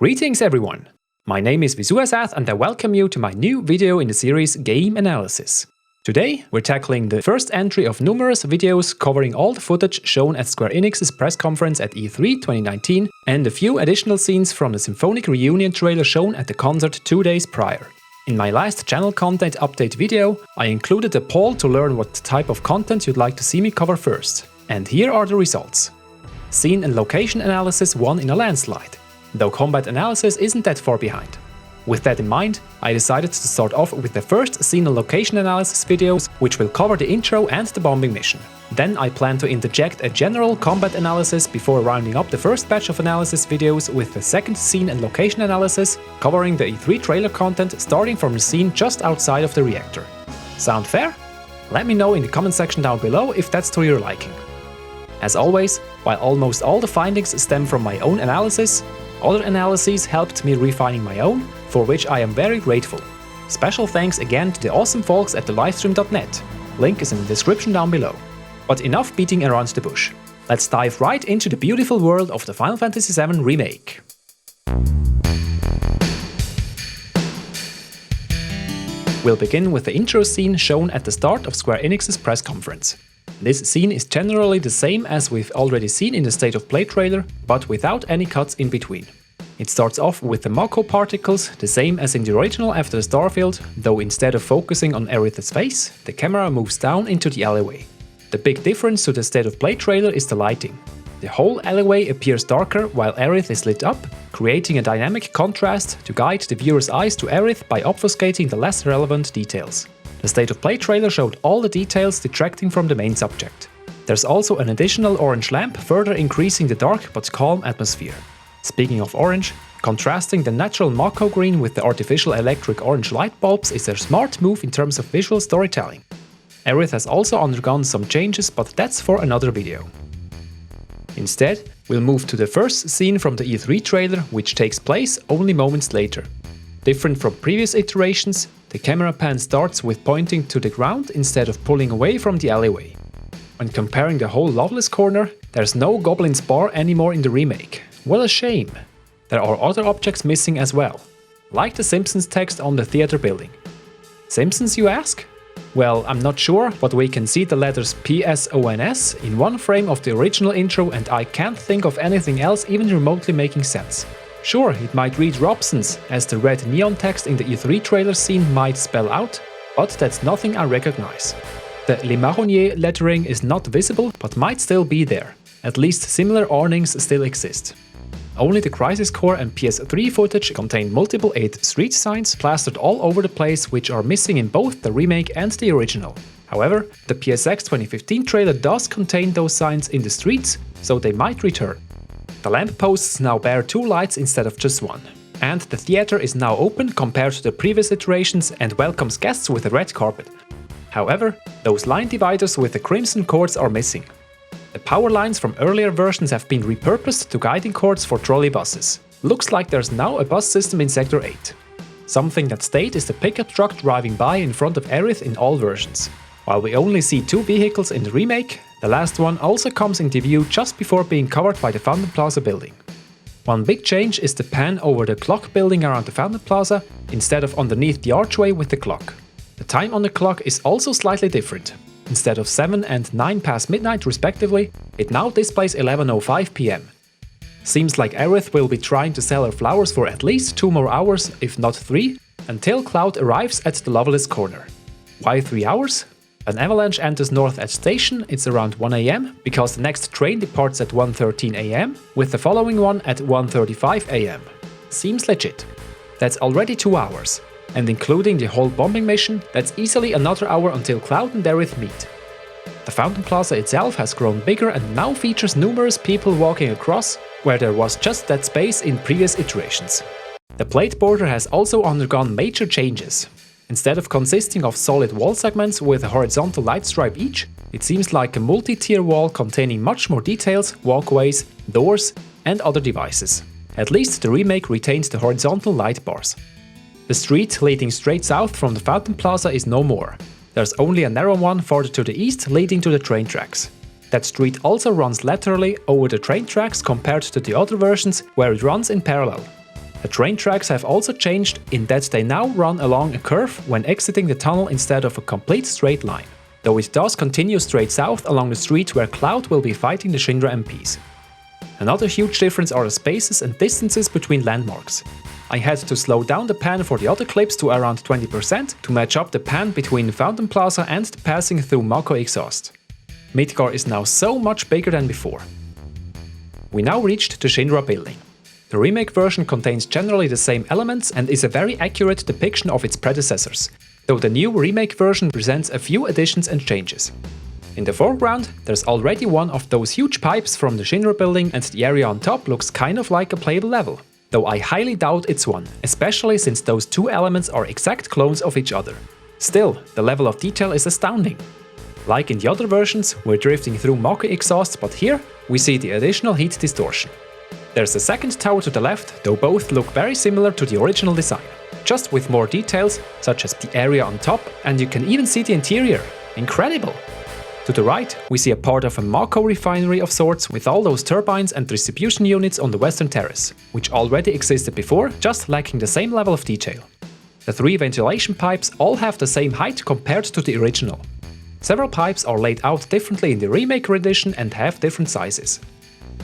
Greetings everyone! My name is Visuasath and I welcome you to my new video in the series Game Analysis. Today we're tackling the first entry of numerous videos covering all the footage shown at Square Enix's press conference at E3 2019 and a few additional scenes from the Symphonic Reunion trailer shown at the concert 2 days prior. In my last channel content update video, I included a poll to learn what type of content you'd like to see me cover first. And here are the results. Scene and location analysis won in a landslide, though combat analysis isn't that far behind. With that in mind, I decided to start off with the first scene and location analysis videos, which will cover the intro and the bombing mission. Then I plan to interject a general combat analysis before rounding up the first batch of analysis videos with the second scene and location analysis, covering the E3 trailer content starting from the scene just outside of the reactor. Sound fair? Let me know in the comment section down below if that's to your liking. As always, while almost all the findings stem from my own analysis, other analyses helped me refining my own, for which I am very grateful. Special thanks again to the awesome folks at thelivestream.net. Link is in the description down below. But enough beating around the bush. Let's dive right into the beautiful world of the Final Fantasy VII Remake. We'll begin with the intro scene shown at the start of Square Enix's press conference. This scene is generally the same as we've already seen in the State of Play trailer, but without any cuts in between. It starts off with the Mako particles, the same as in the original after the starfield, though instead of focusing on Aerith's face, the camera moves down into the alleyway. The big difference to the State of Play trailer is the lighting. The whole alleyway appears darker while Aerith is lit up, creating a dynamic contrast to guide the viewer's eyes to Aerith by obfuscating the less relevant details. The State of Play trailer showed all the details detracting from the main subject. There's also an additional orange lamp further increasing the dark but calm atmosphere. Speaking of orange, contrasting the natural Mako green with the artificial electric orange light bulbs is a smart move in terms of visual storytelling. Aerith has also undergone some changes, but that's for another video. Instead, we'll move to the first scene from the E3 trailer, which takes place only moments later. Different from previous iterations, the camera pan starts with pointing to the ground instead of pulling away from the alleyway. When comparing the whole Loveless corner, there's no Goblin's Bar anymore in the remake. What a shame! There are other objects missing as well, like the Simpsons text on the theater building. Simpsons, you ask? Well, I'm not sure, but we can see the letters PSONS in one frame of the original intro and I can't think of anything else even remotely making sense. Sure, it might read Robsons, as the red neon text in the E3 trailer scene might spell out, but that's nothing I recognize. The Le Marronnier lettering is not visible, but might still be there. At least similar awnings still exist. Only the Crisis Core and PS3 footage contain multiple 8th Street signs plastered all over the place, which are missing in both the remake and the original. However, the PSX 2015 trailer does contain those signs in the streets, so they might return. The lampposts now bear 2 lights instead of just one. And the theater is now open compared to the previous iterations and welcomes guests with a red carpet. However, those line dividers with the crimson cords are missing. The power lines from earlier versions have been repurposed to guiding cords for trolley buses. Looks like there's now a bus system in Sector 8. Something that stayed is the pickup truck driving by in front of Aerith in all versions. While we only see 2 vehicles in the remake, the last one also comes into view just before being covered by the Fountain Plaza building. One big change is the pan over the clock building around the Fountain Plaza instead of underneath the archway with the clock. The time on the clock is also slightly different. Instead of 7 and 9 past midnight respectively, it now displays 11:05 PM. Seems like Aerith will be trying to sell her flowers for at least 2 more hours, if not 3, until Cloud arrives at the Loveless corner. Why 3 hours? An avalanche enters North Edge Station, it's around 1 AM, because the next train departs at 1:13 AM, with the following one at 1:35 AM. Seems legit. That's already 2 hours. And including the whole bombing mission, that's easily another hour until Cloud and Aerith meet. The Fountain Plaza itself has grown bigger and now features numerous people walking across, where there was just that space in previous iterations. The plate border has also undergone major changes. Instead of consisting of solid wall segments with a horizontal light stripe each, it seems like a multi-tier wall containing much more details, walkways, doors, and other devices. At least the remake retains the horizontal light bars. The street leading straight south from the Fountain Plaza is no more. There's only a narrow one further to the east leading to the train tracks. That street also runs laterally over the train tracks compared to the other versions where it runs in parallel. The train tracks have also changed in that they now run along a curve when exiting the tunnel instead of a complete straight line, though it does continue straight south along the street where Cloud will be fighting the Shinra MPs. Another huge difference are the spaces and distances between landmarks. I had to slow down the pan for the other clips to around 20% to match up the pan between Fountain Plaza and the passing through Mako exhaust. Midgar is now so much bigger than before. We now reached the Shinra building. The remake version contains generally the same elements and is a very accurate depiction of its predecessors, though the new remake version presents a few additions and changes. In the foreground, there's already one of those huge pipes from the Shinra building and the area on top looks kind of like a playable level, though I highly doubt it's one, especially since those two elements are exact clones of each other. Still, the level of detail is astounding. Like in the other versions, we're drifting through Mako exhaust, but here we see the additional heat distortion. There's a second tower to the left, though both look very similar to the original design, just with more details, such as the area on top, and you can even see the interior. Incredible! To the right, we see a part of a Mako refinery of sorts with all those turbines and distribution units on the western terrace, which already existed before, just lacking the same level of detail. The 3 ventilation pipes all have the same height compared to the original. Several pipes are laid out differently in the remake edition and have different sizes.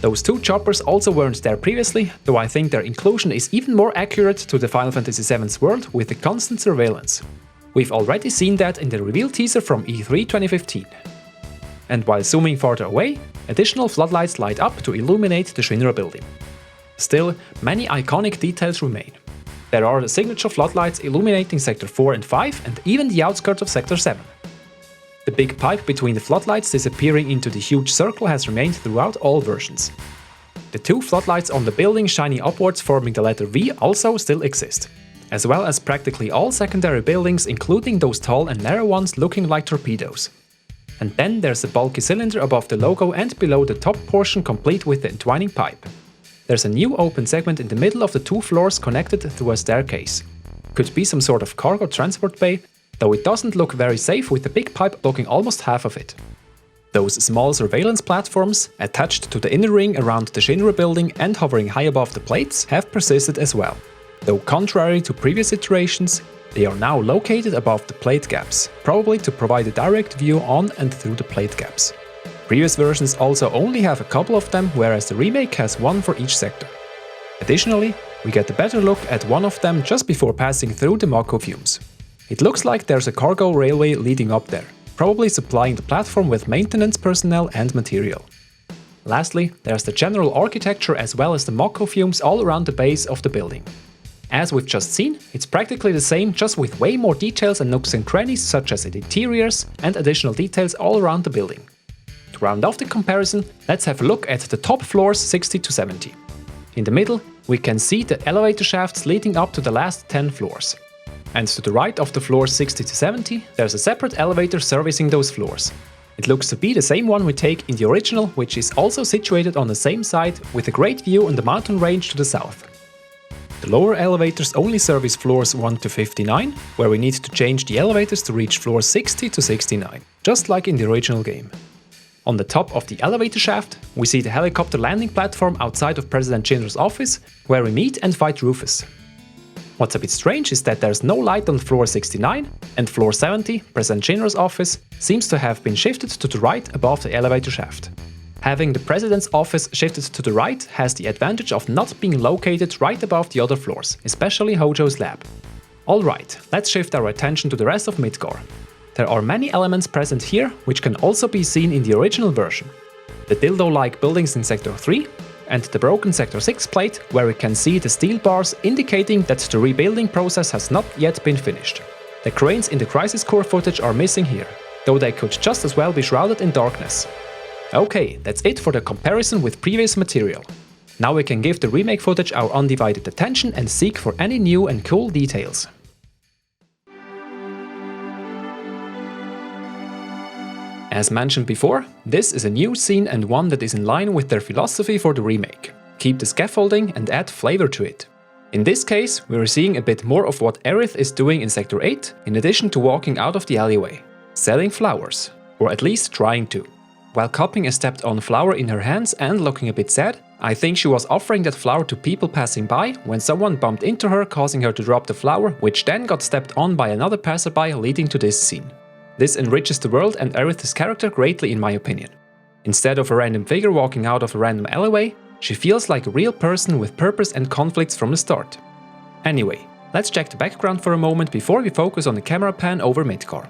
Those 2 choppers also weren't there previously, though I think their inclusion is even more accurate to the Final Fantasy VII's world with the constant surveillance. We've already seen that in the reveal teaser from E3 2015. And while zooming farther away, additional floodlights light up to illuminate the Shinra building. Still, many iconic details remain. There are the signature floodlights illuminating Sector 4 and 5 and even the outskirts of Sector 7. The big pipe between the floodlights disappearing into the huge circle has remained throughout all versions. The 2 floodlights on the building shining upwards forming the letter V also still exist, as well as practically all secondary buildings including those tall and narrow ones looking like torpedoes. And then there's a bulky cylinder above the logo and below the top portion complete with the entwining pipe. There's a new open segment in the middle of the 2 floors connected through a staircase. Could be some sort of cargo transport bay, though it doesn't look very safe with the big pipe blocking almost half of it. Those small surveillance platforms, attached to the inner ring around the Shinra building and hovering high above the plates, have persisted as well. Though contrary to previous iterations, they are now located above the plate gaps, probably to provide a direct view on and through the plate gaps. Previous versions also only have a couple of them, whereas the remake has 1 for each sector. Additionally, we get a better look at one of them just before passing through the Mako fumes. It looks like there's a cargo railway leading up there, probably supplying the platform with maintenance personnel and material. Lastly, there's the general architecture as well as the Mako fumes all around the base of the building. As we've just seen, it's practically the same, just with way more details and nooks and crannies such as the interiors and additional details all around the building. To round off the comparison, let's have a look at the top floors 60 to 70. In the middle, we can see the elevator shafts leading up to the last 10 floors. And to the right of the floors 60 to 70, there's a separate elevator servicing those floors. It looks to be the same one we take in the original, which is also situated on the same side with a great view on the mountain range to the south. The lower elevators only service floors 1 to 59, where we need to change the elevators to reach floors 60 to 69, just like in the original game. On the top of the elevator shaft, we see the helicopter landing platform outside of President Shinra's office, where we meet and fight Rufus. What's a bit strange is that there's no light on floor 69, and floor 70, President Shinra's office, seems to have been shifted to the right above the elevator shaft. Having the President's office shifted to the right has the advantage of not being located right above the other floors, especially Hojo's lab. Alright, let's shift our attention to the rest of Midgar. There are many elements present here which can also be seen in the original version. The dildo-like buildings in Sector 3, and the broken Sector 6 plate, where we can see the steel bars indicating that the rebuilding process has not yet been finished. The cranes in the Crisis Core footage are missing here, though they could just as well be shrouded in darkness. Okay, that's it for the comparison with previous material. Now we can give the remake footage our undivided attention and seek for any new and cool details. As mentioned before, this is a new scene and one that is in line with their philosophy for the remake. Keep the scaffolding and add flavor to it. In this case, we're seeing a bit more of what Aerith is doing in Sector 8, in addition to walking out of the alleyway. Selling flowers. Or at least trying to. While cupping a stepped-on flower in her hands and looking a bit sad, I think she was offering that flower to people passing by when someone bumped into her, causing her to drop the flower, which then got stepped on by another passerby, leading to this scene. This enriches the world and Aerith's character greatly in my opinion. Instead of a random figure walking out of a random alleyway, she feels like a real person with purpose and conflicts from the start. Anyway, let's check the background for a moment before we focus on the camera pan over Midgar.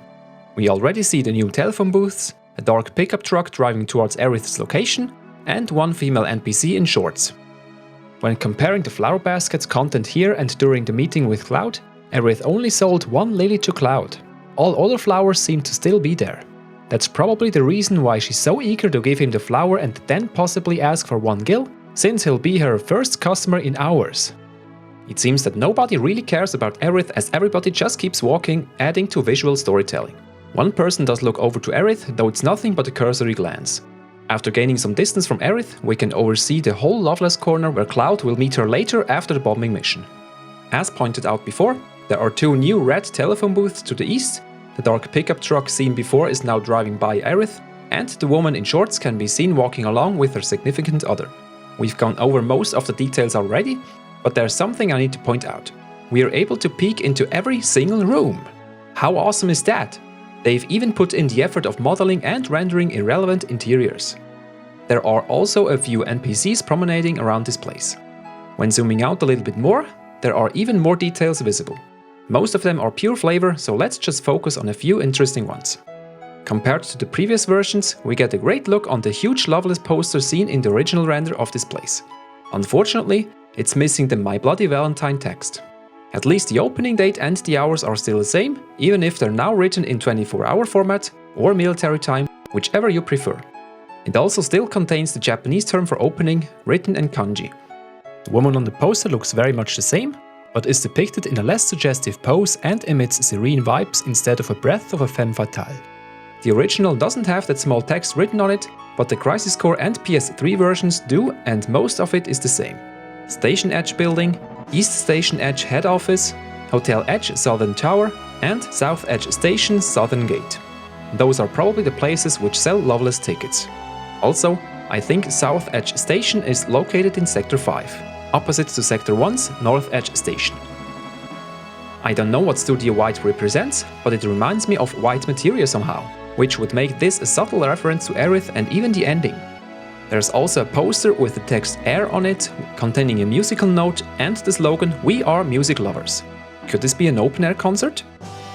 We already see the new telephone booths, a dark pickup truck driving towards Aerith's location, and one female NPC in shorts. When comparing the flower basket's content here and during the meeting with Cloud, Aerith only sold one lily to Cloud. All other flowers seem to still be there. That's probably the reason why she's so eager to give him the flower and then possibly ask for one gil, since he'll be her first customer in hours. It seems that nobody really cares about Aerith as everybody just keeps walking, adding to visual storytelling. One person does look over to Aerith, though it's nothing but a cursory glance. After gaining some distance from Aerith, we can oversee the whole Loveless corner where Cloud will meet her later after the bombing mission. As pointed out before, there are two new red telephone booths to the east. The dark pickup truck seen before is now driving by Aerith, and the woman in shorts can be seen walking along with her significant other. We've gone over most of the details already, but there's something I need to point out. We are able to peek into every single room. How awesome is that? They've even put in the effort of modeling and rendering irrelevant interiors. There are also a few NPCs promenading around this place. When zooming out a little bit more, there are even more details visible. Most of them are pure flavor, so let's just focus on a few interesting ones. Compared to the previous versions, we get a great look on the huge Loveless poster seen in the original render of this place. Unfortunately, it's missing the My Bloody Valentine text. At least the opening date and the hours are still the same, even if they're now written in 24-hour format or military time, whichever you prefer. It also still contains the Japanese term for opening, written in kanji. The woman on the poster looks very much the same, but is depicted in a less suggestive pose and emits serene vibes instead of a breath of a femme fatale. The original doesn't have that small text written on it, but the Crisis Core and PS3 versions do, and most of it is the same. Station Edge Building, East Station Edge Head Office, Hotel Edge Southern Tower, and South Edge Station Southern Gate. Those are probably the places which sell Loveless tickets. Also, I think South Edge Station is located in Sector 5. Opposite to Sector 1's North Edge Station. I don't know what Studio White represents, but it reminds me of White Materia somehow, which would make this a subtle reference to Aerith and even the ending. There's also a poster with the text Air on it, containing a musical note and the slogan "We are music lovers." Could this be an open-air concert?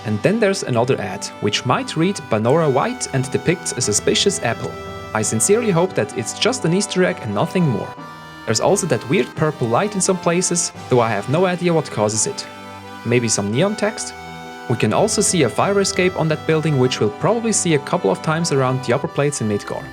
And then there's another ad, which might read Banora White and depicts a suspicious apple. I sincerely hope that it's just an Easter egg and nothing more. There's also that weird purple light in some places, though I have no idea what causes it. Maybe some neon text? We can also see a fire escape on that building, which we'll probably see a couple of times around the upper plates in Midgar.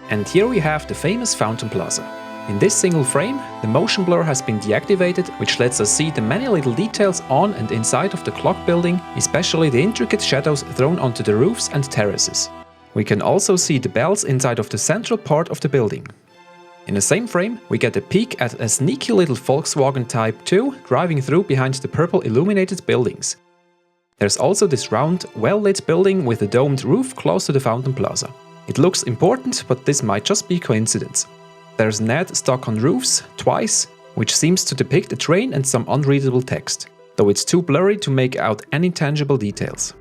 And here we have the famous Fountain Plaza. In this single frame, the motion blur has been deactivated, which lets us see the many little details on and inside of the clock building, especially the intricate shadows thrown onto the roofs and terraces. We can also see the bells inside of the central part of the building. In the same frame, we get a peek at a sneaky little Volkswagen Type 2 driving through behind the purple illuminated buildings. There's also this round, well-lit building with a domed roof close to the Fountain Plaza. It looks important, but this might just be coincidence. There's an ad stuck on roofs, twice, which seems to depict a train and some unreadable text, though it's too blurry to make out any tangible details.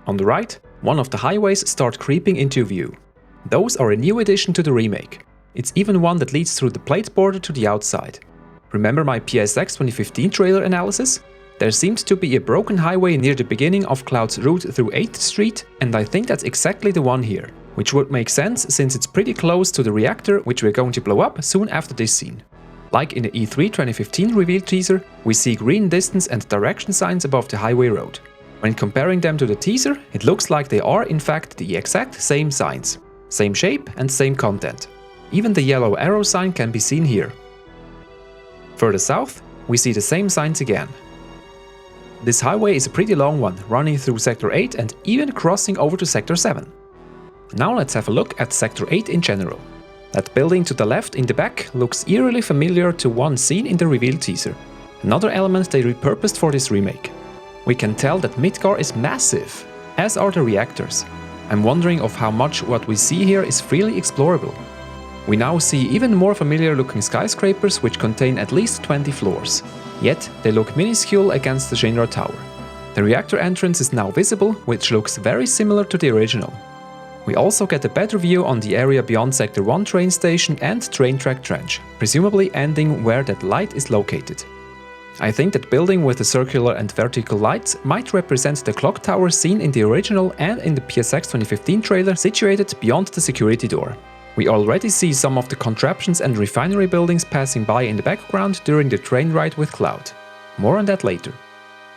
On the right, one of the highways start creeping into view. Those are a new addition to the remake. It's even one that leads through the plate border to the outside. Remember my PSX 2015 trailer analysis? There seems to be a broken highway near the beginning of Cloud's route through 8th Street, and I think that's exactly the one here, which would make sense since it's pretty close to the reactor which we're going to blow up soon after this scene. Like in the E3 2015 reveal teaser, we see green distance and direction signs above the highway road. When comparing them to the teaser, it looks like they are in fact the exact same signs. Same shape and same content. Even the yellow arrow sign can be seen here. Further south, we see the same signs again. This highway is a pretty long one, running through Sector 8 and even crossing over to Sector 7. Now let's have a look at Sector 8 in general. That building to the left in the back looks eerily familiar to one seen in the reveal teaser. Another element they repurposed for this remake. We can tell that Midgar is massive, as are the reactors. I'm wondering of how much what we see here is freely explorable. We now see even more familiar looking skyscrapers which contain at least 20 floors. Yet they look minuscule against the Shinra Tower. The reactor entrance is now visible, which looks very similar to the original. We also get a better view on the area beyond Sector 1 train station and train track trench, presumably ending where that light is located. I think that building with the circular and vertical lights might represent the clock tower seen in the original and in the PSX 2015 trailer situated beyond the security door. We already see some of the contraptions and refinery buildings passing by in the background during the train ride with Cloud. More on that later.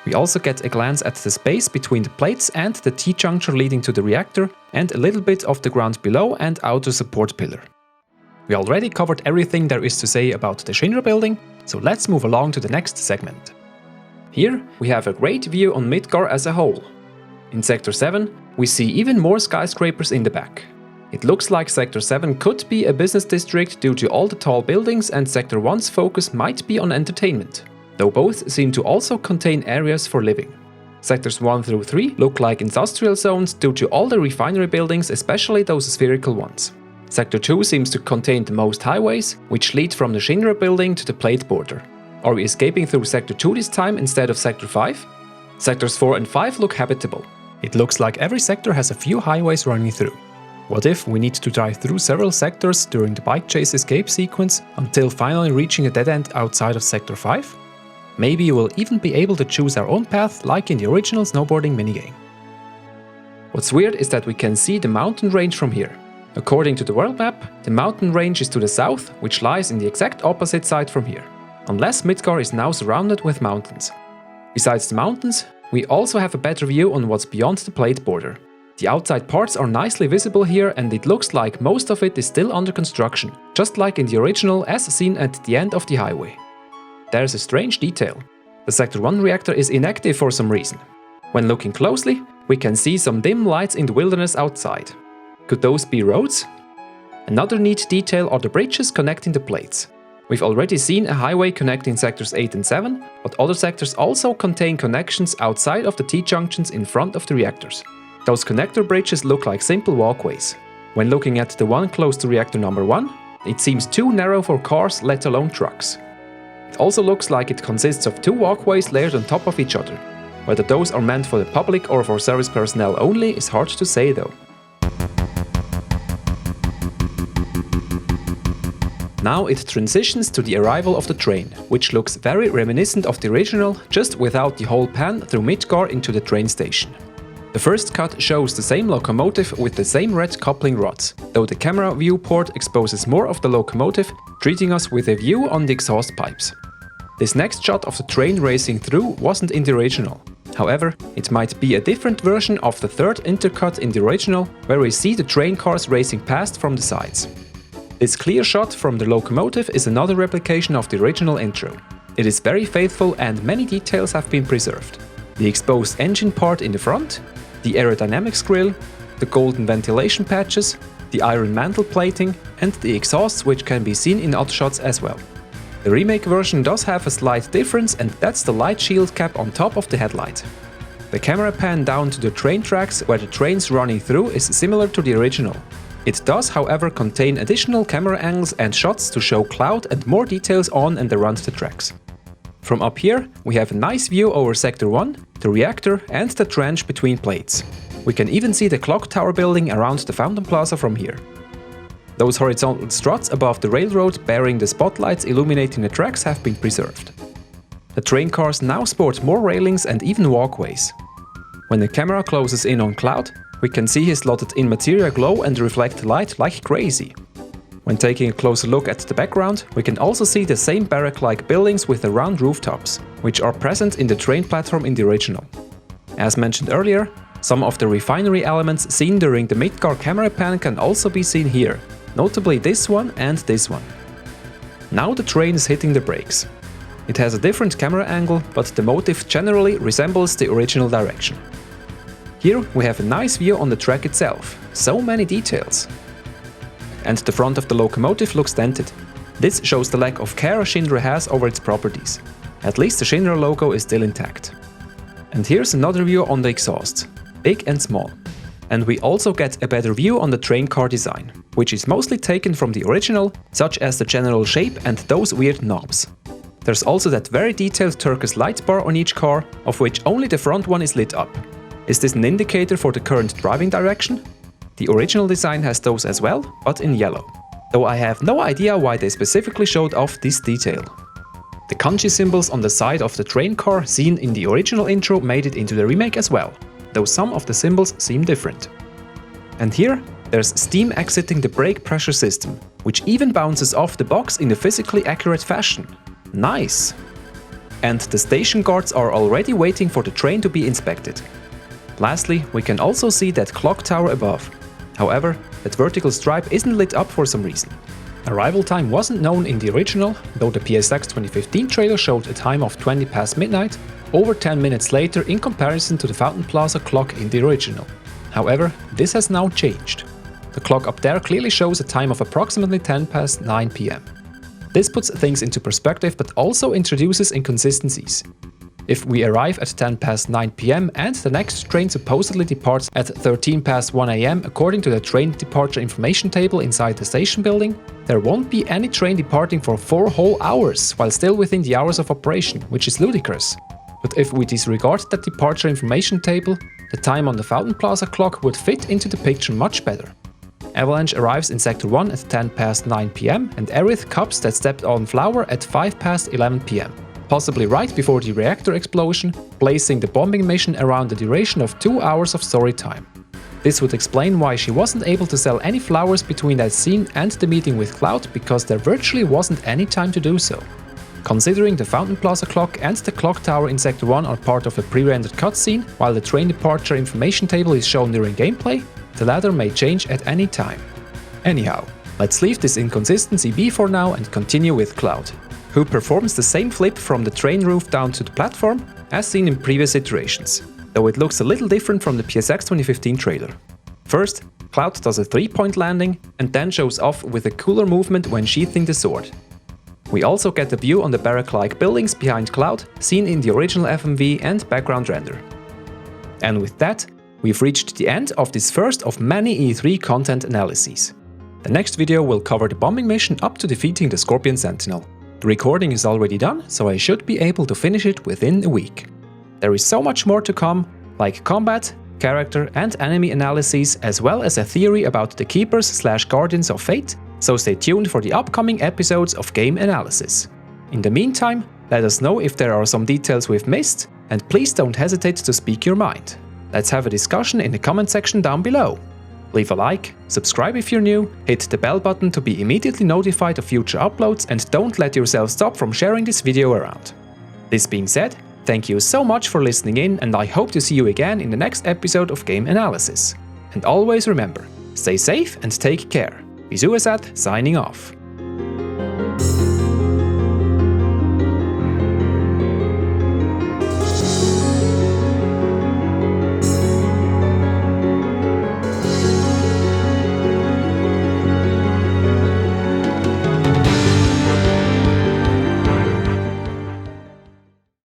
We also get a glance at the space between the plates and the T-juncture leading to the reactor, and a little bit of the ground below and outer support pillar. We already covered everything there is to say about the Shinra building, so let's move along to the next segment. Here we have a great view on Midgar as a whole. In Sector 7 we see even more skyscrapers in the back. It looks like Sector 7 could be a business district due to all the tall buildings, and Sector 1's focus might be on entertainment, though both seem to also contain areas for living. Sectors 1 through 3 look like industrial zones due to all the refinery buildings, especially those spherical ones. Sector 2 seems to contain the most highways, which lead from the Shinra building to the plate border. Are we escaping through Sector 2 this time instead of Sector 5? Sectors 4 and 5 look habitable. It looks like every sector has a few highways running through. What if we need to drive through several sectors during the bike chase escape sequence until finally reaching a dead end outside of Sector 5? Maybe you will even be able to choose our own path like in the original snowboarding minigame. What's weird is that we can see the mountain range from here. According to the world map, the mountain range is to the south, which lies in the exact opposite side from here, unless Midgar is now surrounded with mountains. Besides the mountains, we also have a better view on what's beyond the plate border. The outside parts are nicely visible here, and it looks like most of it is still under construction, just like in the original as seen at the end of the highway. There's a strange detail. The Sector 1 reactor is inactive for some reason. When looking closely, we can see some dim lights in the wilderness outside. Could those be roads? Another neat detail are the bridges connecting the plates. We've already seen a highway connecting Sectors 8 and 7, but other sectors also contain connections outside of the T-junctions in front of the reactors. Those connector bridges look like simple walkways. When looking at the one close to reactor number 1, it seems too narrow for cars, let alone trucks. It also looks like it consists of 2 walkways layered on top of each other. Whether those are meant for the public or for service personnel only is hard to say though. Now it transitions to the arrival of the train, which looks very reminiscent of the original, just without the whole pan through Midgar into the train station. The first cut shows the same locomotive with the same red coupling rods, though the camera viewport exposes more of the locomotive, treating us with a view on the exhaust pipes. This next shot of the train racing through wasn't in the original. However, it might be a different version of the third intercut in the original, where we see the train cars racing past from the sides. This clear shot from the locomotive is another replication of the original intro. It is very faithful and many details have been preserved. The exposed engine part in the front, the aerodynamics grille, the golden ventilation patches, the iron mantle plating, and the exhausts, which can be seen in other shots as well. The remake version does have a slight difference, and that's the light shield cap on top of the headlight. The camera pan down to the train tracks where the train's running through is similar to the original. It does, however, contain additional camera angles and shots to show Cloud and more details on and around the tracks. From up here, we have a nice view over Sector 1, the reactor and the trench between plates. We can even see the clock tower building around the Fountain Plaza from here. Those horizontal struts above the railroad bearing the spotlights illuminating the tracks have been preserved. The train cars now sport more railings and even walkways. When the camera closes in on Cloud, we can see his slotted in materia glow and reflect light like crazy. When taking a closer look at the background, we can also see the same barrack-like buildings with the round rooftops, which are present in the train platform in the original. As mentioned earlier, some of the refinery elements seen during the Midgar camera pan can also be seen here, notably this one and this one. Now the train is hitting the brakes. It has a different camera angle, but the motif generally resembles the original direction. Here we have a nice view on the track itself, so many details. And the front of the locomotive looks dented. This shows the lack of care Shinra has over its properties. At least the Shinra logo is still intact. And here's another view on the exhausts, big and small. And we also get a better view on the train car design. which is mostly taken from the original, such as the general shape and those weird knobs. There's also that very detailed turquoise light bar on each car, of which only the front one is lit up. Is this an indicator for the current driving direction? The original design has those as well, but in yellow. Though I have no idea why they specifically showed off this detail. The kanji symbols on the side of the train car seen in the original intro made it into the remake as well, though some of the symbols seem different. And here, there's steam exiting the brake pressure system, which even bounces off the box in a physically accurate fashion. Nice! And the station guards are already waiting for the train to be inspected. Lastly, we can also see that clock tower above. However, that vertical stripe isn't lit up for some reason. Arrival time wasn't known in the original, though the PSX 2015 trailer showed a time of 20 past midnight, over 10 minutes later in comparison to the Fountain Plaza clock in the original. However, this has now changed. The clock up there clearly shows a time of approximately 10 past 9 PM. This puts things into perspective but also introduces inconsistencies. If we arrive at 10 past 9 PM and the next train supposedly departs at 13 past 1 AM according to the train departure information table inside the station building, there won't be any train departing for 4 whole hours while still within the hours of operation, which is ludicrous. But if we disregard that departure information table, the time on the Fountain Plaza clock would fit into the picture much better. Avalanche arrives in Sector 1 at 10 past 9 PM and Aerith cups that stepped on Flower at 5 past 11 PM. Possibly right before the reactor explosion, placing the bombing mission around the duration of 2 hours of story time. This would explain why she wasn't able to sell any flowers between that scene and the meeting with Cloud, because there virtually wasn't any time to do so. Considering the Fountain Plaza clock and the clock tower in Sector 1 are part of a pre-rendered cutscene, while the train departure information table is shown during gameplay, the latter may change at any time. Anyhow, let's leave this inconsistency be for now and continue with Cloud, who performs the same flip from the train roof down to the platform as seen in previous iterations, though it looks a little different from the PSX 2015 trailer. First, Cloud does a 3-point landing and then shows off with a cooler movement when sheathing the sword. We also get a view on the barrack-like buildings behind Cloud, seen in the original FMV and background render. And with that, we've reached the end of this first of many E3 content analyses. The next video will cover the bombing mission up to defeating the Scorpion Sentinel. The recording is already done, so I should be able to finish it within a week. There is so much more to come, like combat, character and enemy analyses, as well as a theory about the Keepers/Guardians of Fate, so stay tuned for the upcoming episodes of Game Analysis. In the meantime, let us know if there are some details we've missed, and please don't hesitate to speak your mind. Let's have a discussion in the comment section down below. Leave a like, subscribe if you're new, hit the bell button to be immediately notified of future uploads, and don't let yourself stop from sharing this video around. This being said, thank you so much for listening in, and I hope to see you again in the next episode of Game Analysis. And always remember, stay safe and take care. Vizuesat signing off.